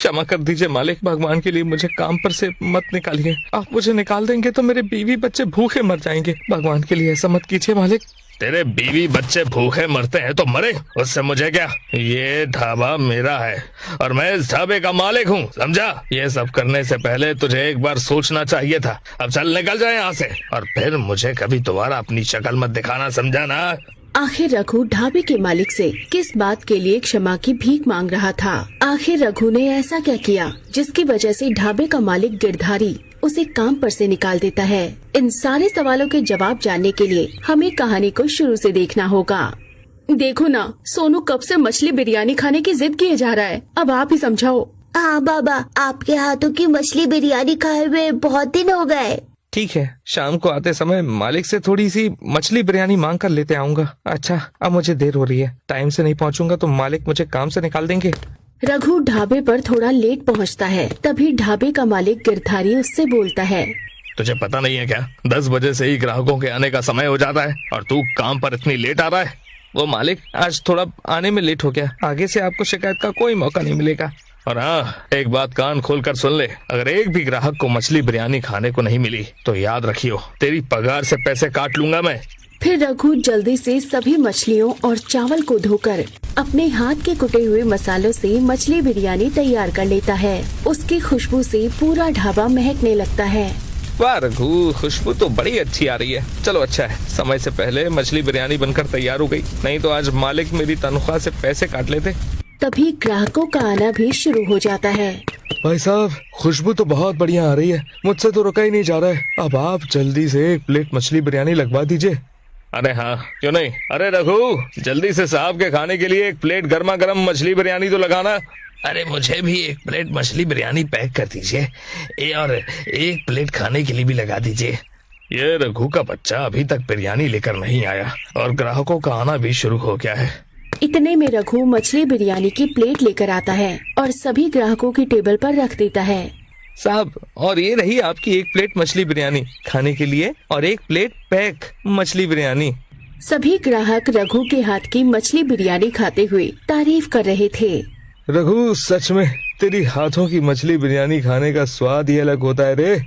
क्षमा कर दीजिए मालिक, भगवान के लिए मुझे काम पर से मत निकालिए। आप मुझे निकाल देंगे तो मेरे बीवी बच्चे भूखे मर जाएंगे। भगवान के लिए ऐसा मत कीजिए मालिक। तेरे बीवी बच्चे भूखे मरते हैं तो मरे, उससे मुझे क्या। ये ढाबा मेरा है और मैं इस ढाबे का मालिक हूँ, समझा। ये सब करने से पहले तुझे एक बार सोचना चाहिए था। अब चल निकल जाए यहाँ से और फिर मुझे कभी दोबारा अपनी शक्ल मत दिखाना, समझा ना। आखिर रघु ढाबे के मालिक से किस बात के लिए क्षमा की भीख मांग रहा था। आखिर रघु ने ऐसा क्या किया जिसकी वजह से ढाबे का मालिक गिरधारी उसे काम पर से निकाल देता है। इन सारे सवालों के जवाब जानने के लिए हमें कहानी को शुरू से देखना होगा। देखो ना, सोनू कब से मछली बिरयानी खाने की जिद किए जा रहा है, अब आप ही समझाओ। हाँ बाबा, आपके हाथों की मछली बिरयानी खाए हुए बहुत दिन हो गए। ठीक है, शाम को आते समय मालिक से थोड़ी सी मछली बिरयानी मांग कर लेते आऊंगा। अच्छा, अब मुझे देर हो रही है, टाइम से नहीं पहुंचूंगा तो मालिक मुझे काम से निकाल देंगे। रघु ढाबे पर थोड़ा लेट पहुंचता है। तभी ढाबे का मालिक गिरधारी उससे बोलता है, तुझे पता नहीं है क्या, 10 बजे से ही ग्राहकों के आने का समय हो जाता है और तू काम पर इतनी लेट आ रहा है। वो मालिक, आज थोड़ा आने में लेट हो गया, आगे से आपको शिकायत का कोई मौका नहीं मिलेगा। और हाँ, एक बात कान खोल कर सुन ले, अगर एक भी ग्राहक को मछली बिरयानी खाने को नहीं मिली तो याद रखियो, तेरी पगार से पैसे काट लूंगा मैं। फिर रघु जल्दी से सभी मछलियों और चावल को धोकर अपने हाथ के कुटे हुए मसालों से मछली बिरयानी तैयार कर लेता है। उसकी खुशबू से पूरा ढाबा महकने लगता है। वाह रघु, खुशबू तो बड़ी अच्छी आ रही है। चलो अच्छा है, समय से पहले मछली बिरयानी बनकर तैयार हो गई, नहीं तो आज मालिक मेरी तनख्वाह से पैसे काट लेते। तभी ग्राहकों का आना भी शुरू हो जाता है। भाई साहब, खुशबू तो बहुत बढ़िया आ रही है, मुझसे तो रुका ही नहीं जा रहा है। अब आप जल्दी से एक प्लेट मछली बिरयानी लगवा दीजिए। अरे हाँ, क्यों नहीं। अरे रघु, जल्दी से साहब के खाने के लिए एक प्लेट गर्मा गर्म मछली बिरयानी तो लगाना। अरे मुझे भी एक प्लेट मछली बिरयानी पैक कर दीजिए और एक प्लेट खाने के लिए भी लगा दीजिए। ये रघु का बच्चा अभी तक बिरयानी लेकर नहीं आया और ग्राहकों का आना भी शुरू हो गया है। इतने में रघु मछली बिरयानी की प्लेट लेकर आता है और सभी ग्राहकों की टेबल पर रख देता है। साहब, और ये रही आपकी एक प्लेट मछली बिरयानी खाने के लिए और एक प्लेट पैक मछली बिरयानी। सभी ग्राहक रघु के हाथ की मछली बिरयानी खाते हुए तारीफ कर रहे थे। रघु, सच में तेरी हाथों की मछली बिरयानी खाने का स्वाद ही अलग होता है रे।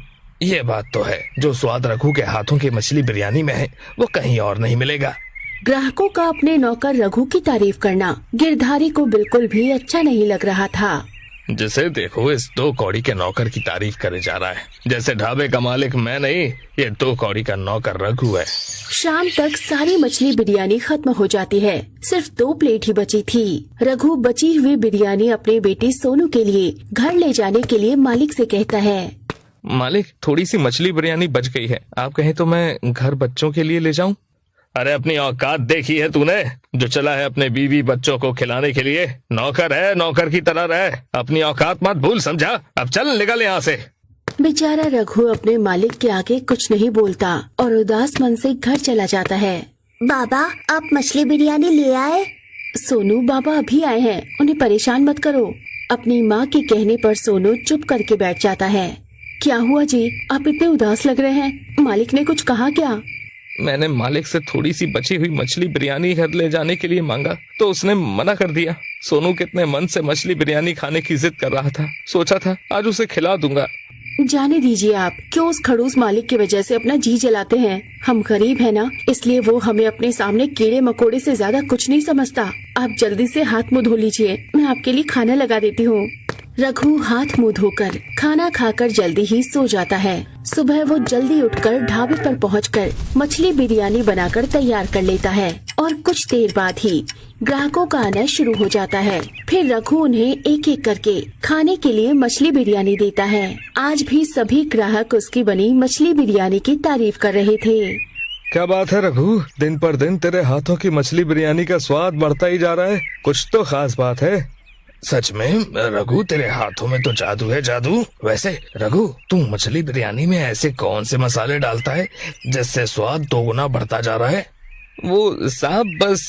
ये बात तो है, जो स्वाद रघु के हाथों की मछली बिरयानी में है वो कहीं और नहीं मिलेगा। ग्राहकों का अपने नौकर रघु की तारीफ करना गिरधारी को बिल्कुल भी अच्छा नहीं लग रहा था। जिसे देखो इस 2 कौड़ी के नौकर की तारीफ करे जा रहा है, जैसे ढाबे का मालिक मैं नहीं, ये 2 कौड़ी का नौकर रघु है। शाम तक सारी मछली बिरयानी खत्म हो जाती है, सिर्फ 2 प्लेट ही बची थी। रघु बची हुई बिरयानी अपने बेटे सोनू के लिए घर ले जाने के लिए मालिक से कहता है, मालिक, थोड़ी सी मछली बिरयानी बच गई है, आप कहें तो मैं घर बच्चों के लिए ले जाऊं। अरे अपनी औकात देखी है तूने, जो चला है अपने बीवी बच्चों को खिलाने के लिए। नौकर है, नौकर की तरह रह, अपनी औकात मत भूल, समझा। अब चल निकल यहाँ से। बेचारा रघु अपने मालिक के आगे कुछ नहीं बोलता और उदास मन से घर चला जाता है। बाबा, आप मछली बिरयानी ले आए? सोनू, बाबा अभी आए हैं, उन्हें परेशान मत करो। अपनी माँ के कहने पर सोनू चुप करके बैठ जाता है। क्या हुआ जी, आप इतने उदास लग रहे हैं, मालिक ने कुछ कहा क्या? मैंने मालिक से थोड़ी सी बची हुई मछली बिरयानी घर ले जाने के लिए मांगा तो उसने मना कर दिया। सोनू कितने मन से मछली बिरयानी खाने की जिद कर रहा था, सोचा था आज उसे खिला दूंगा। जाने दीजिए, आप क्यों उस खड़ूस मालिक की वजह से अपना जी जलाते हैं। हम गरीब है ना, इसलिए वो हमें अपने सामने कीड़े मकोड़े से ज्यादा कुछ नहीं समझता। आप जल्दी से हाथ मुंह धो लीजिए, मैं आपके लिए खाना लगा देती हूँ। रघु हाथ मुंह धोकर खाना खाकर जल्दी ही सो जाता है। सुबह वो जल्दी उठकर ढाबे पर पहुंचकर मछली बिरयानी बनाकर तैयार कर लेता है और कुछ देर बाद ही ग्राहकों का आना शुरू हो जाता है। फिर रघु उन्हें एक एक करके खाने के लिए मछली बिरयानी देता है। आज भी सभी ग्राहक उसकी बनी मछली बिरयानी की तारीफ कर रहे थे। क्या बात है रघु, दिन पर दिन तेरे हाथों की मछली बिरयानी का स्वाद बढ़ता ही जा रहा है, कुछ तो खास बात है। सच में रघु, तेरे हाथों में तो जादू है, जादू। वैसे रघु, तू मछली बिरयानी में ऐसे कौन से मसाले डालता है जिससे स्वाद दोगुना बढ़ता जा रहा है? वो साहब, बस।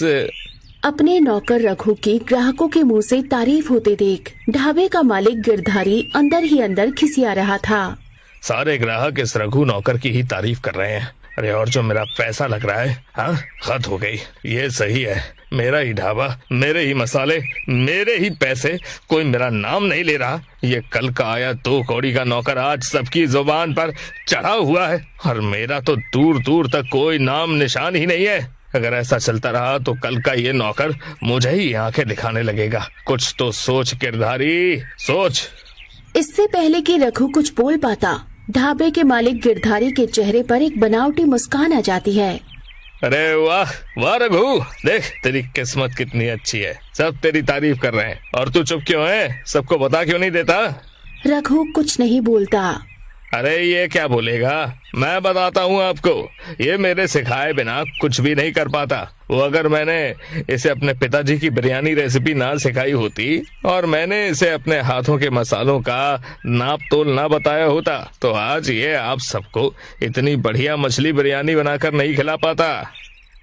अपने नौकर रघु की ग्राहकों के मुंह से तारीफ होते देख ढाबे का मालिक गिरधारी अंदर ही अंदर खिसिया रहा था। सारे ग्राहक इस रघु नौकर की ही तारीफ कर रहे हैं, अरे और जो मेरा पैसा लग रहा है, हाँ हद हो गई। ये सही है, मेरा ही ढाबा, मेरे ही मसाले, मेरे ही पैसे, कोई मेरा नाम नहीं ले रहा। ये कल का आया 2 कौड़ी का नौकर आज सबकी जुबान पर चढ़ा हुआ है और मेरा तो दूर दूर तक कोई नाम निशान ही नहीं है। अगर ऐसा चलता रहा तो कल का ये नौकर मुझे ही आंखें दिखाने लगेगा। कुछ तो सोच गिरधारी, सोच। इससे पहले कि रघु कुछ बोल पाता, ढाबे के मालिक गिरधारी के चेहरे पर एक बनावटी मुस्कान आ जाती है। अरे वाह वाह रघु, देख तेरी किस्मत कितनी अच्छी है, सब तेरी तारीफ कर रहे हैं और तू चुप क्यों है? सबको बता क्यों नहीं देता? रघु कुछ नहीं बोलता। अरे ये क्या बोलेगा, मैं बताता हूँ आपको। ये मेरे सिखाए बिना कुछ भी नहीं कर पाता। वो अगर मैंने इसे अपने पिताजी की बिरयानी रेसिपी ना सिखाई होती और मैंने इसे अपने हाथों के मसालों का नाप तोल ना बताया होता तो आज ये आप सबको इतनी बढ़िया मछली बिरयानी बनाकर नहीं खिला पाता।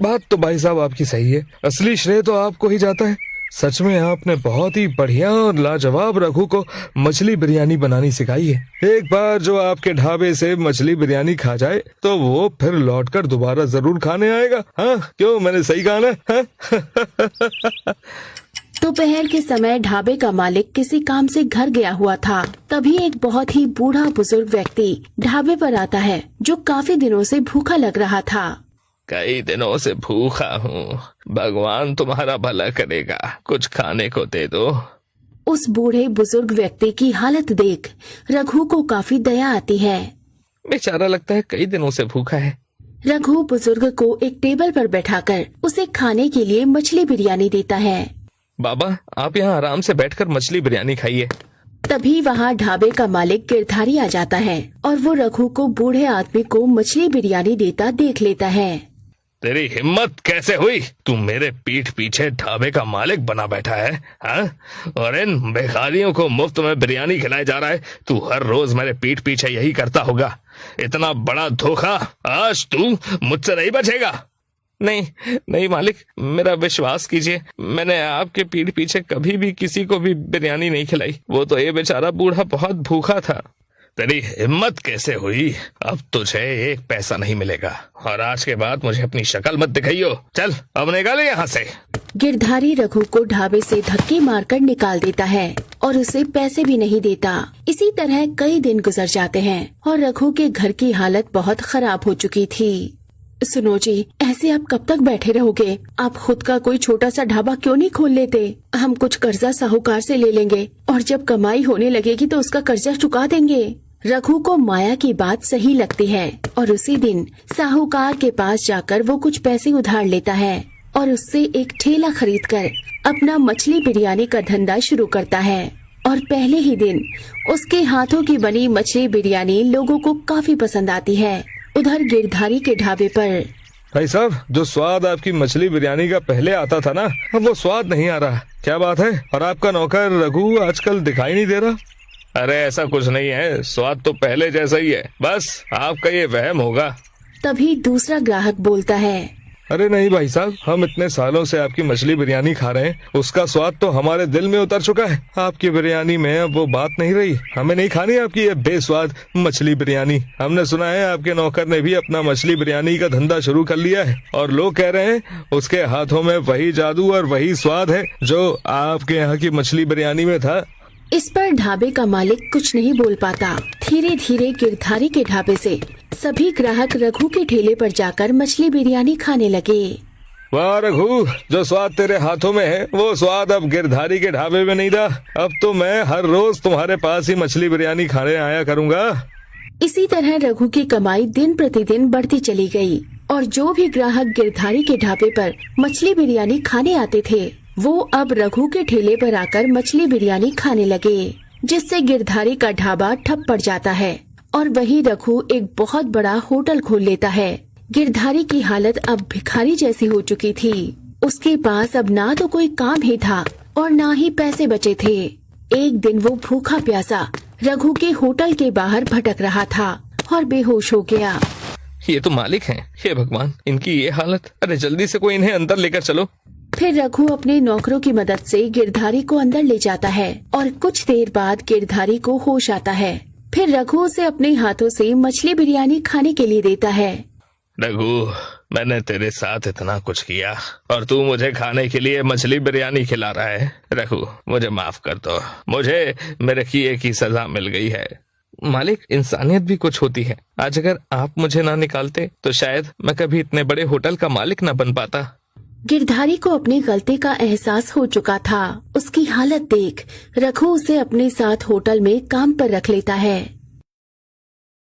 बात तो भाई साहब आपकी सही है, असली श्रेय तो आपको ही जाता है। सच में आपने बहुत ही बढ़िया और लाजवाब रघु को मछली बिरयानी बनानी सिखाई है। एक बार जो आपके ढाबे से मछली बिरयानी खा जाए तो वो फिर लौटकर दोबारा जरूर खाने आएगा। हाँ क्यों, मैंने सही कहा ना? हाँ? दोपहर के समय ढाबे का मालिक किसी काम से घर गया हुआ था। तभी एक बहुत ही बूढ़ा बुजुर्ग व्यक्ति ढाबे पर आता है जो काफी दिनों से भूखा लग रहा था। कई दिनों से भूखा हूँ, भगवान तुम्हारा भला करेगा, कुछ खाने को दे दो। उस बूढ़े बुजुर्ग व्यक्ति की हालत देख रघु को काफी दया आती है। बेचारा लगता है कई दिनों से भूखा है। रघु बुजुर्ग को एक टेबल पर बैठाकर उसे खाने के लिए मछली बिरयानी देता है। बाबा आप यहाँ आराम से बैठकर मछली बिरयानी खाइए। तभी वहाँ ढाबे का मालिक गिरधारी आ जाता है और वो रघु को बूढ़े आदमी को मछली बिरयानी देता देख लेता है। तेरी हिम्मत कैसे हुई? तू मेरे पीठ पीछे ढाबे का मालिक बना बैठा है, हाँ? और इन भिखारियों को मुफ्त में बिरयानी खिलाए जा रहा है। तू हर रोज मेरे पीठ पीछे यही करता होगा। इतना बड़ा धोखा आज तू मुझसे नहीं बचेगा। नहीं नहीं मालिक, मेरा विश्वास कीजिए, मैंने आपके पीठ पीछे कभी भी किसी को भी बिरयानी नहीं खिलाई। वो तो ये बेचारा बूढ़ा बहुत भूखा था। तेरी हिम्मत कैसे हुई? अब तुझे एक पैसा नहीं मिलेगा और आज के बाद मुझे अपनी शक्ल मत दिखाइयो। चल अब निकल यहाँ से। गिरधारी रघु को ढाबे से धक्के मारकर निकाल देता है और उसे पैसे भी नहीं देता। इसी तरह कई दिन गुजर जाते हैं और रघु के घर की हालत बहुत खराब हो चुकी थी। सुनो जी, ऐसे आप कब तक बैठे रहोगे? आप खुद का कोई छोटा सा ढाबा क्यों नहीं खोल लेते? हम कुछ कर्जा साहूकार से ले लेंगे और जब कमाई होने लगेगी तो उसका कर्जा चुका देंगे। रघु को माया की बात सही लगती है और उसी दिन साहूकार के पास जाकर वो कुछ पैसे उधार लेता है और उससे एक ठेला खरीदकर अपना मछली बिरयानी का धंधा शुरू करता है। और पहले ही दिन उसके हाथों की बनी मछली बिरयानी लोगों को काफी पसंद आती है। उधर गिरधारी के ढाबे पर भाई साहब, जो स्वाद आपकी मछली बिरयानी का पहले आता था ना, अब वो स्वाद नहीं आ रहा। क्या बात है? और आपका नौकर रघु आजकल दिखाई नहीं दे रहा? अरे ऐसा कुछ नहीं है, स्वाद तो पहले जैसा ही है, बस आपका ये वहम होगा। तभी दूसरा ग्राहक बोलता है, अरे नहीं भाई साहब, हम इतने सालों से आपकी मछली बिरयानी खा रहे हैं, उसका स्वाद तो हमारे दिल में उतर चुका है। आपकी बिरयानी में अब वो बात नहीं रही। हमें नहीं खानी आपकी ये बेस्वाद मछली बिरयानी। हमने सुना है आपके नौकर ने भी अपना मछली बिरयानी का धंधा शुरू कर लिया है और लोग कह रहे हैं उसके हाथों में वही जादू और वही स्वाद है जो आपके यहाँ की मछली बिरयानी में था। इस पर ढाबे का मालिक कुछ नहीं बोल पाता। धीरे धीरे गिरधारी के ढाबे से सभी ग्राहक रघु के ठेले पर जाकर मछली बिरयानी खाने लगे। वाह रघु, जो स्वाद तेरे हाथों में है वो स्वाद अब गिरधारी के ढाबे में नहीं रहा। अब तो मैं हर रोज तुम्हारे पास ही मछली बिरयानी खाने आया करूँगा। इसी तरह रघु की कमाई दिन प्रतिदिन बढ़ती चली गई और जो भी ग्राहक गिरधारी के ढाबे पर मछली बिरयानी खाने आते थे वो अब रघु के ठेले पर आकर मछली बिरयानी खाने लगे, जिससे गिरधारी का ढाबा ठप पड़ जाता है और वही रघु एक बहुत बड़ा होटल खोल लेता है। गिरधारी की हालत अब भिखारी जैसी हो चुकी थी। उसके पास अब ना तो कोई काम ही था और ना ही पैसे बचे थे। एक दिन वो भूखा प्यासा रघु के होटल के बाहर भटक रहा था और बेहोश हो गया। ये तो मालिक हैं, हे भगवान, इनकी ये हालत। अरे जल्दी से कोई इन्हें अंदर लेकर चलो। फिर रघु अपने नौकरों की मदद से गिरधारी को अंदर ले जाता है और कुछ देर बाद गिरधारी को होश आता है। फिर रघु उसे अपने हाथों से मछली बिरयानी खाने के लिए देता है। रघु, मैंने तेरे साथ इतना कुछ किया और तू मुझे खाने के लिए मछली बिरयानी खिला रहा है। रघु, मुझे माफ कर दो, मुझे मेरे किए की सजा मिल गई है। मालिक, इंसानियत भी कुछ होती है। आज अगर आप मुझे ना निकालते तो शायद मैं कभी इतने बड़े होटल का मालिक ना बन पाता। गिरधारी को अपनी गलती का एहसास हो चुका था। उसकी हालत देख रघु उसे अपने साथ होटल में काम पर रख लेता है।